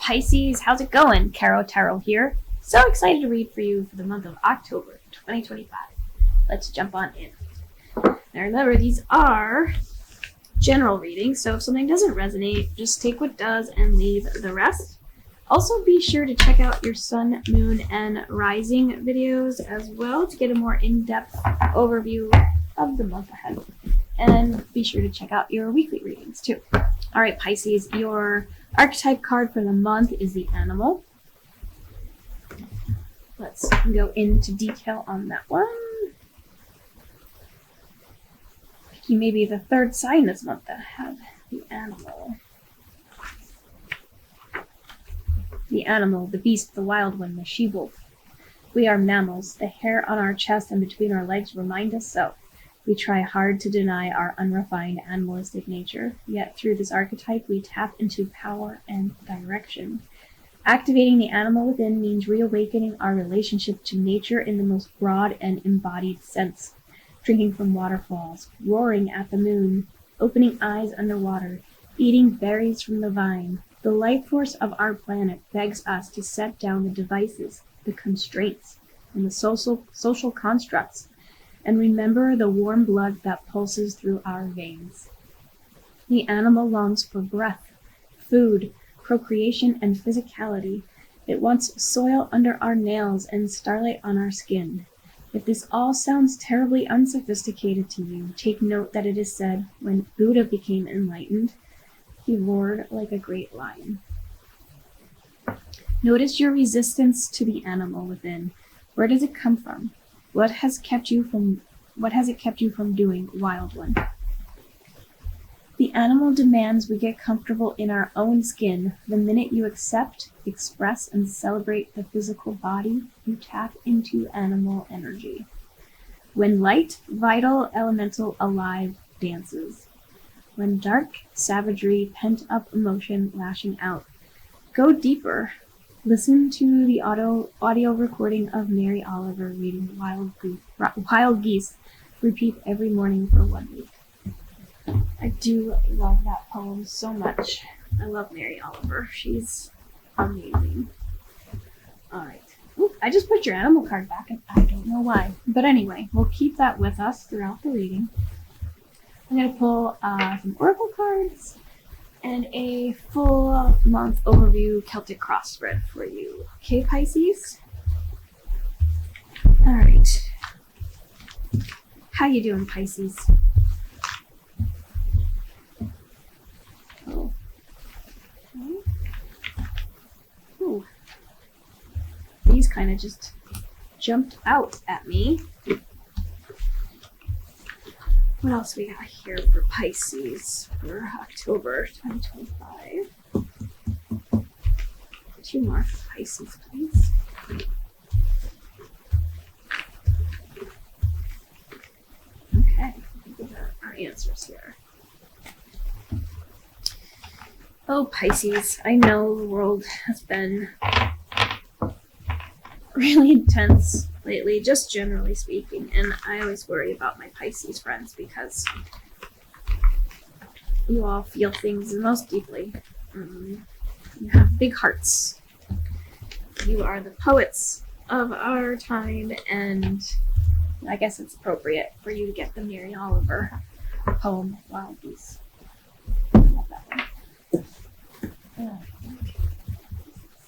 Pisces, how's it going? Caro Tarot here. So excited to read for you for the month of October 2025. Let's jump on in. Now remember, these are general readings, so if something doesn't resonate, just take what does and leave the rest. Also be sure to check out your sun, moon, and rising videos as well to get a more in-depth overview of the month ahead. And be sure to check out your weekly readings too. All right, Pisces, your archetype card for the month is the animal. Let's go into detail on that one. You may be the third sign this month that have the animal. The animal, the beast, the wild one, the she-wolf. We are mammals. The hair on our chest and between our legs remind us so. We try hard to deny our unrefined animalistic nature, yet through this archetype we tap into power and direction. Activating the animal within means reawakening our relationship to nature in the most broad and embodied sense. Drinking from waterfalls, roaring at the moon, opening eyes underwater, eating berries from the vine. The life force of our planet begs us to set down the devices, the constraints, and the social constructs, and remember the warm blood that pulses through our veins. The animal longs for breath, food, procreation, and physicality. It wants soil under our nails and starlight on our skin. If this all sounds terribly unsophisticated to you, take note that it is said, when Buddha became enlightened, he roared like a great lion. Notice your resistance to the animal within. Where does it come from? What has it kept you from doing, wild one? The animal demands we get comfortable in our own skin. The minute you accept, express, and celebrate the physical body, you tap into animal energy. When light, vital, elemental, alive, dances. When dark, savagery, pent-up emotion lashing out. Go deeper. Listen to the audio recording of Mary Oliver reading Wild Geese. Repeat every morning for 1 week. I do love that poem so much. I love Mary Oliver. She's amazing. Alright. I just put your animal card back and I don't know why. But anyway, we'll keep that with us throughout the reading. I'm going to pull some oracle cards and a full month overview Celtic cross spread for you. Okay, Pisces? Alright. How you doing, Pisces? Oh. Okay. Ooh. These kind of just jumped out at me. What else we got here for Pisces for October 2025? 2 more for Pisces, please. Okay, these are our answers here. Oh, Pisces, I know the world has been really intense lately, just generally speaking, and I always worry about my Pisces friends because you all feel things the most deeply. You have big hearts. You are the poets of our time, and I guess it's appropriate for you to get the Mary Oliver poem, Wild Geese. I love that one.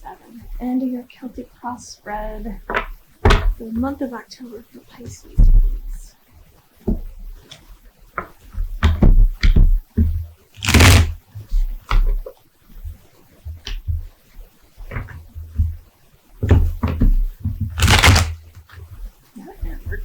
7. And your Celtic cross spread for the month of October for Pisces, please. That didn't work.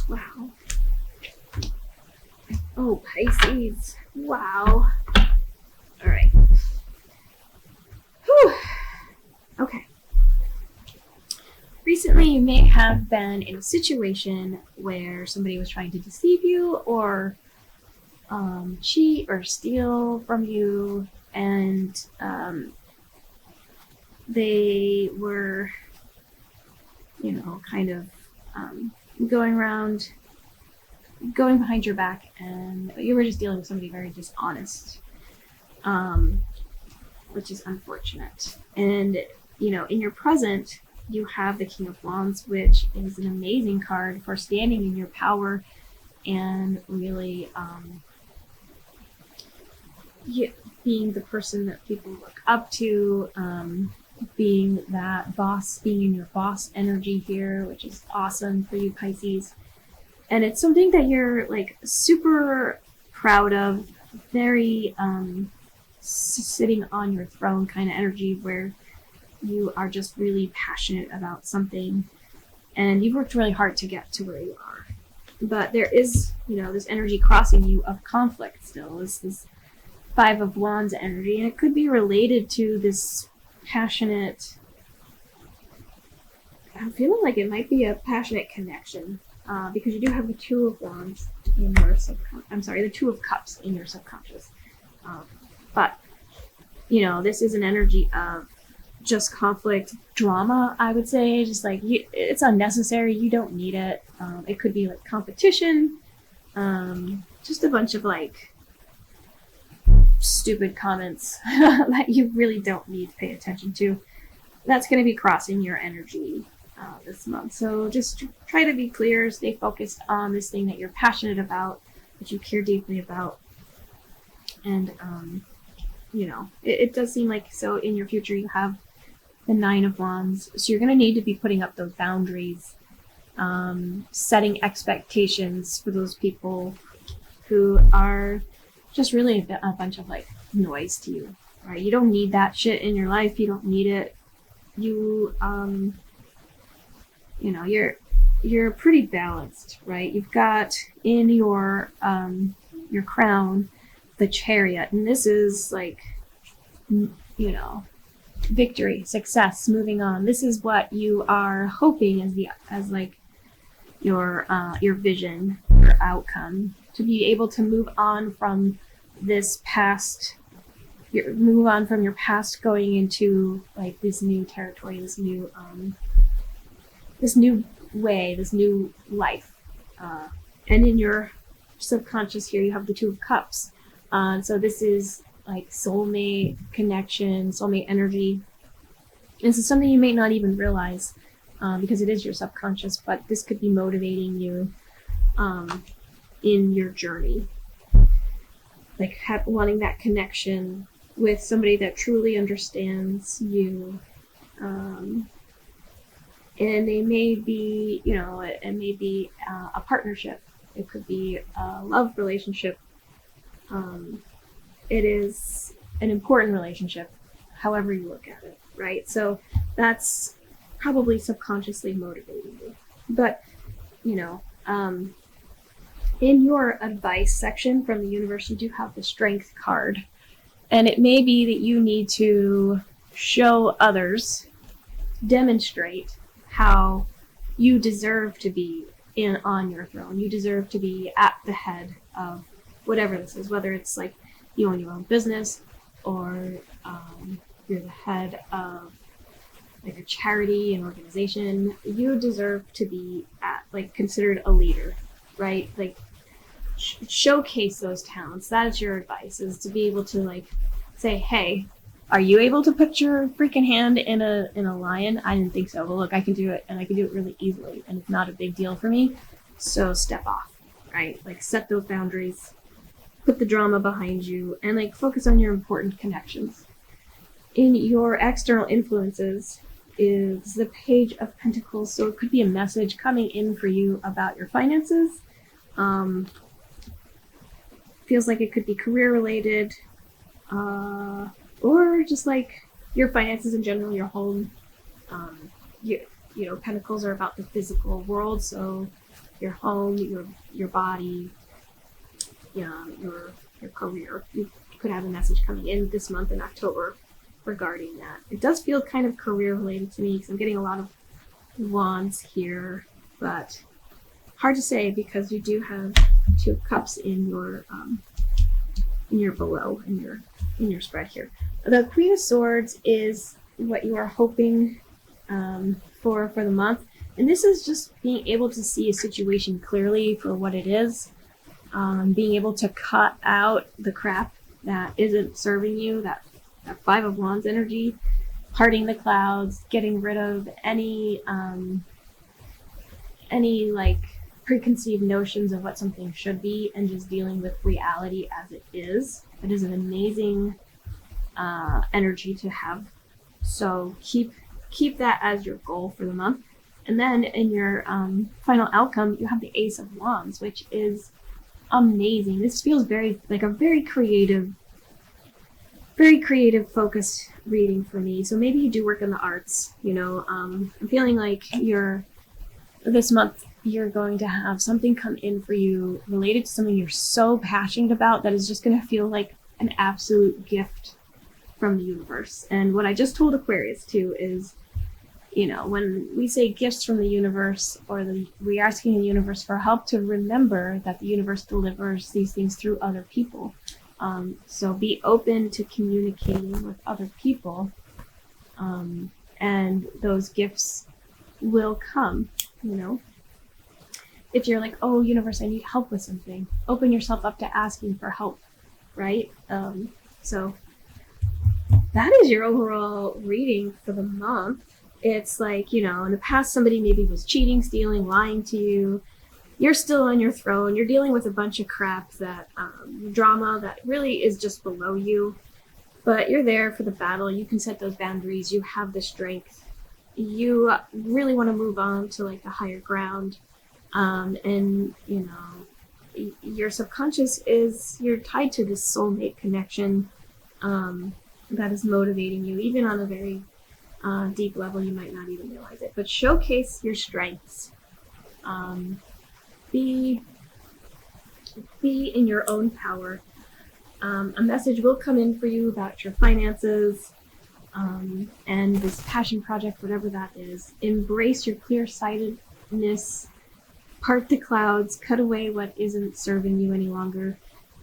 Wow. Oh, Pisces. Wow. All right. Whew. Okay. currently you may have been in a situation where somebody was trying to deceive you or cheat or steal from you, and they were, kind of going behind your back, and you were just dealing with somebody very dishonest, which is unfortunate. And, in your present, you have the King of Wands, which is an amazing card for standing in your power and really being the person that people look up to, being that boss, being in your boss energy here, which is awesome for you, Pisces. And it's something that you're like super proud of, very sitting on your throne kind of energy, where you are just really passionate about something and you've worked really hard to get to where you are. But there is, this energy crossing you of conflict still. This Five of Wands energy, and it could be related to this passionate, I'm feeling like it might be a passionate connection, because you do have the Two of Wands in your the Two of Cups in your subconscious. But, this is an energy of just conflict, drama, I would say. Just like, it's unnecessary. You don't need it. It could be like competition, just a bunch of like stupid comments that you really don't need to pay attention to. That's going to be crossing your energy this month. So just try to be clear, stay focused on this thing that you're passionate about, that you care deeply about. And, it does seem like, so in your future you have the Nine of Wands. So you're going to need to be putting up those boundaries, setting expectations for those people who are just really a bunch of like noise to you, right? You don't need that shit in your life. You don't need it. You, you're pretty balanced, right? You've got in your crown the Chariot, and this is like, victory, success, moving on. This is what you are hoping as your vision, your outcome, to be able to move on from this past, move on from your past, going into like this new territory, this new way, this new life. And in your subconscious here, you have the Two of Cups. So this is like soulmate connection, soulmate energy. This is something you may not even realize, because it is your subconscious, but this could be motivating you in your journey. Like wanting that connection with somebody that truly understands you. And they may be, it may be a partnership. It could be a love relationship. It is an important relationship, however you look at it, right? So that's probably subconsciously motivating you. But, in your advice section from the universe, you do have the Strength card. And it may be that you need to show others, demonstrate how you deserve to be on your throne. You deserve to be at the head of whatever this is, whether it's like you own your own business, or you're the head of like a charity, an organization. You deserve to be considered a leader, right? Like showcase those talents. That is your advice, is to be able to say, hey, are you able to put your freaking hand in a lion? I didn't think so. Well, look, I can do it, and I can do it really easily, and it's not a big deal for me. So step off, right? Like set those boundaries, put the drama behind you, and focus on your important connections. In your external influences is the Page of Pentacles. So it could be a message coming in for you about your finances. Feels like it could be career related, or just your finances in general, your home. Pentacles are about the physical world, so your home, your body, your career. You could have a message coming in this month in October regarding that. It does feel kind of career related to me, because I'm getting a lot of Wands here, but hard to say because you do have Two of Cups in your below in your spread here. The Queen of Swords is what you are hoping for the month, and this is just being able to see a situation clearly for what it is, being able to cut out the crap that isn't serving you, that Five of Wands energy, parting the clouds, getting rid of any like preconceived notions of what something should be, and just dealing with reality as it is. It is an amazing energy to have. So keep that as your goal for the month. And then in your final outcome, you have the Ace of Wands, which is amazing. This feels very like a very creative focused reading for me. So maybe you do work in the arts, you know. I'm feeling like this month you're going to have something come in for you related to something you're so passionate about that is just going to feel like an absolute gift from the universe. And what I just told Aquarius too is, you know, when we say gifts from the universe, or we're asking the universe for help, to remember that the universe delivers these things through other people. So be open to communicating with other people, and those gifts will come, you know. If you're like, oh, universe, I need help with something, open yourself up to asking for help, right? So that is your overall reading for the month. It's like, you know, in the past somebody maybe was cheating, stealing, lying to you. You're still on your throne. You're dealing with a bunch of crap, that drama that really is just below you. But you're there for the battle. You can set those boundaries. You have the strength. You really want to move on to like the higher ground. And, you know, your subconscious you're tied to this soulmate connection that is motivating you, even on a very deep level. You might not even realize it. But showcase your strengths. Be in your own power. A message will come in for you about your finances and this passion project, whatever that is. Embrace your clear-sightedness. Part the clouds. Cut away what isn't serving you any longer.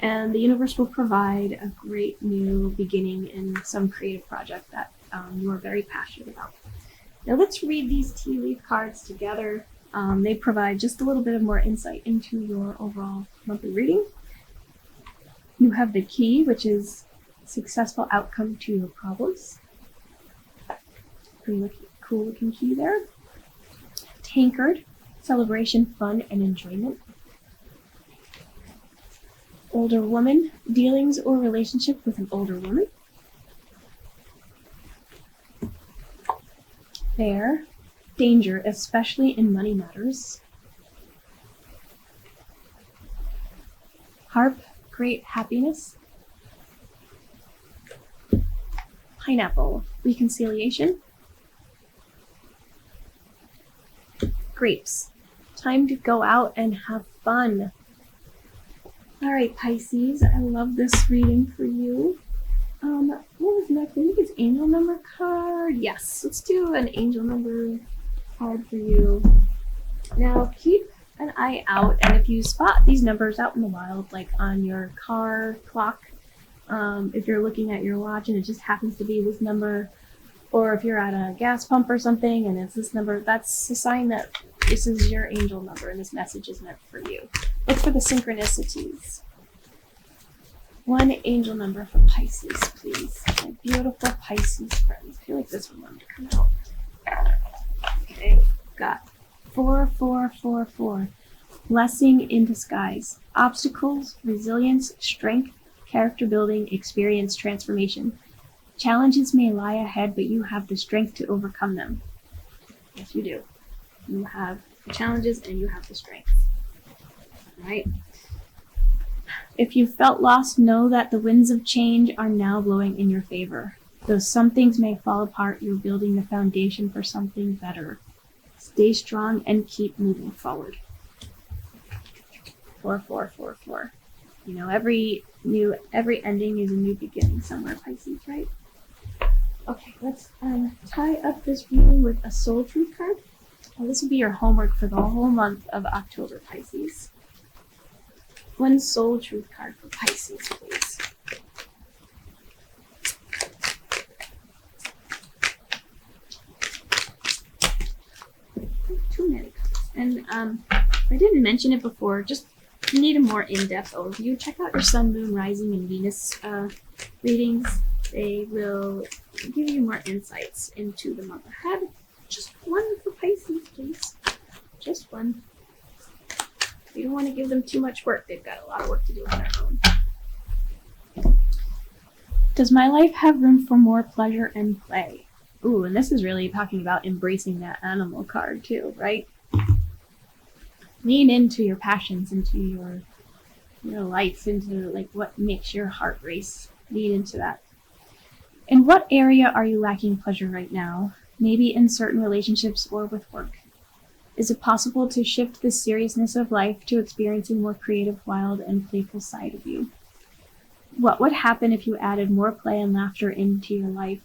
And the universe will provide a great new beginning in some creative project that you are very passionate about. Now let's read these tea leaf cards together. They provide just a little bit of more insight into your overall monthly reading. You have the Key, which is successful outcome to your problems. Pretty cool looking key there. Tankard, celebration, fun, and enjoyment. Older woman, dealings or relationship with an older woman. Bear, danger, especially in money matters. Harp, great happiness. Pineapple, reconciliation. Grapes, time to go out and have fun. All right, Pisces, I love this reading for you. What was next? I think it's angel number card. Yes, let's do an angel number card for you. Now, keep an eye out, and if you spot these numbers out in the wild, like on your car clock, if you're looking at your watch and it just happens to be this number, or if you're at a gas pump or something and it's this number, that's a sign that this is your angel number and this message is meant for you. Look for the synchronicities. One angel number for Pisces, please. My beautiful Pisces friends. I feel like this one wanted to come out. Okay, got 4444. Blessing in disguise. Obstacles, resilience, strength, character building, experience, transformation. Challenges may lie ahead, but you have the strength to overcome them. Yes, you do. You have the challenges and you have the strength. Right? If you felt lost, know that the winds of change are now blowing in your favor. Though some things may fall apart, you're building the foundation for something better. Stay strong and keep moving forward. 4444. You know, every ending is a new beginning somewhere, Pisces, right? Okay, let's tie up this reading with a soul truth card. Well, this will be your homework for the whole month of October, Pisces. One soul truth card for Pisces, please. Too many cards. And I didn't mention it before, just if you need a more in-depth overview, check out your Sun, Moon, Rising, and Venus readings. They will give you more insights into the month ahead. Just one for Pisces, please. Just one. You don't want to give them too much work. They've got a lot of work to do on their own. Does my life have room for more pleasure and play? Ooh, and this is really talking about embracing that animal card too, right? Lean into your passions, into your life, into like what makes your heart race. Lean into that. In what area are you lacking pleasure right now? Maybe in certain relationships or with work. Is it possible to shift the seriousness of life to experiencing more creative, wild, and playful side of you? What would happen if you added more play and laughter into your life?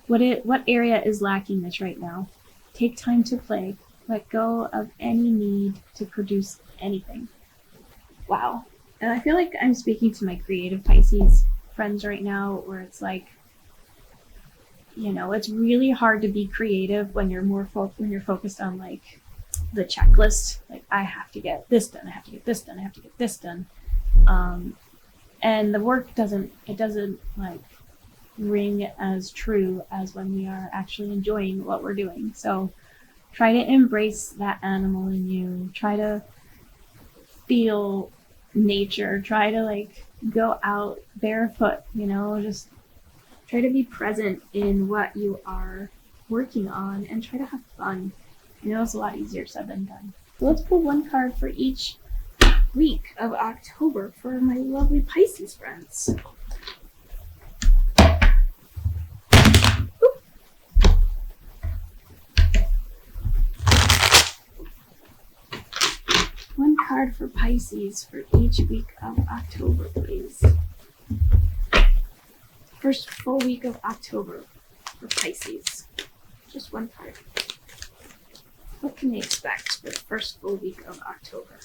What area is lacking this right now? Take time to play. Let go of any need to produce anything. Wow. And I feel like I'm speaking to my creative Pisces friends right now, where it's like, it's really hard to be creative when you're when you're focused on like the checklist. Like, I have to get this done, I have to get this done, I have to get this done. And the work doesn't like ring as true as when we are actually enjoying what we're doing. So try to embrace that animal in you. Try to feel nature. Try to like go out barefoot, just try to be present in what you are working on and try to have fun. I know it's a lot easier said than done. So let's pull one card for each week of October for my lovely Pisces friends. One card for Pisces for each week of October, please. First full week of October for Pisces. Just one card. What can they expect for the first full week of October?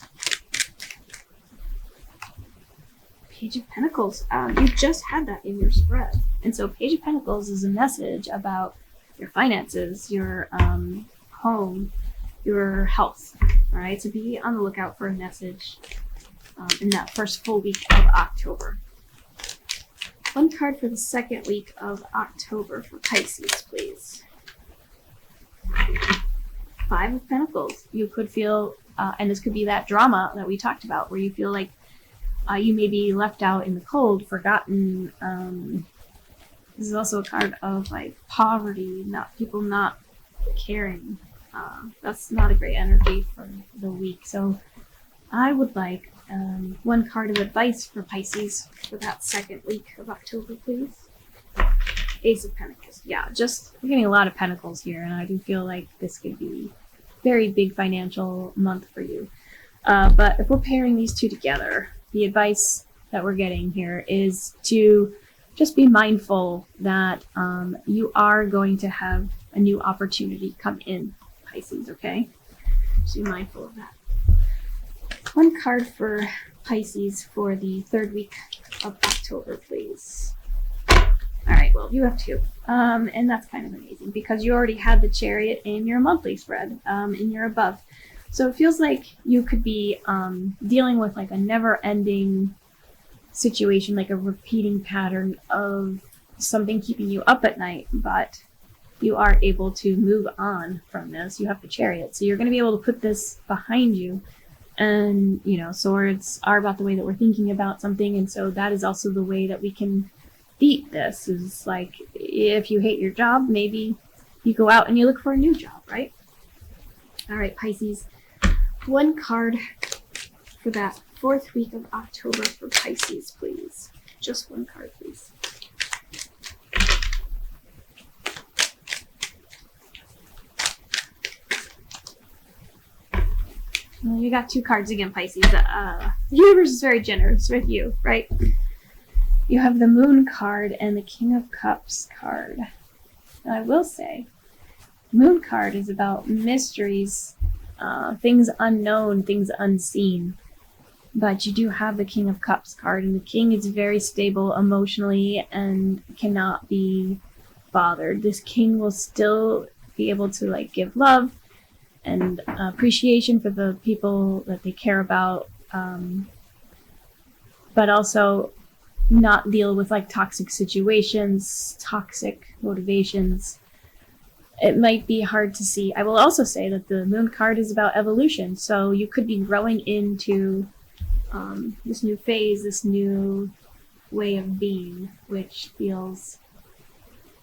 Page of Pentacles. You just had that in your spread. And so Page of Pentacles is a message about your finances, your home, your health. All right, so be on the lookout for a message in that first full week of October. One card for the second week of October for Pisces, please. Five of Pentacles. You could feel, and this could be that drama that we talked about, where you feel like you may be left out in the cold, forgotten. This is also a card of like poverty, people not caring. That's not a great energy for the week. So I would like one card of advice for Pisces for that second week of October, please. Ace of Pentacles. Yeah, we're getting a lot of pentacles here, and I do feel like this could be a very big financial month for you. But if we're pairing these two together, the advice that we're getting here is to just be mindful that you are going to have a new opportunity come in, Pisces, okay? Just be mindful of that. One card for Pisces for the third week of October, please. All right, well, you have two. And that's kind of amazing because you already had the Chariot in your monthly spread, in your above. So it feels like you could be dealing with like a never-ending situation, like a repeating pattern of something keeping you up at night, but you are able to move on from this. You have the Chariot, so you're going to be able to put this behind you. And, swords are about the way that we're thinking about something, and so that is also the way that we can beat this. Is like, if you hate your job, maybe you go out and you look for a new job, right? All right, Pisces. One card for that fourth week of October for Pisces, please. Just one card, please. Well, you got two cards again, Pisces. The universe is very generous with you, right? You have the Moon card and the King of Cups card. Now, I will say, Moon card is about mysteries, things unknown, things unseen. But you do have the King of Cups card, and the King is very stable emotionally and cannot be bothered. This King will still be able to like give love and appreciation for the people that they care about, but also not deal with like toxic situations, toxic motivations. It might be hard to see. I will also say that the Moon card is about evolution, so you could be growing into this new phase, this new way of being, which feels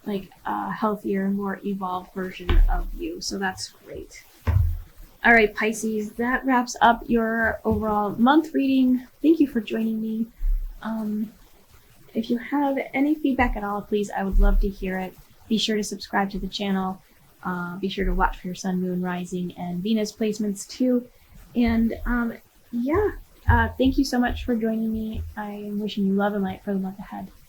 like a healthier, more evolved version of you. So that's great. All right, Pisces, that wraps up your overall month reading. Thank you for joining me. If you have any feedback at all, please, I would love to hear it. Be sure to subscribe to the channel. Be sure to watch for your Sun, Moon, Rising, and Venus placements too. And thank you so much for joining me. I am wishing you love and light for the month ahead.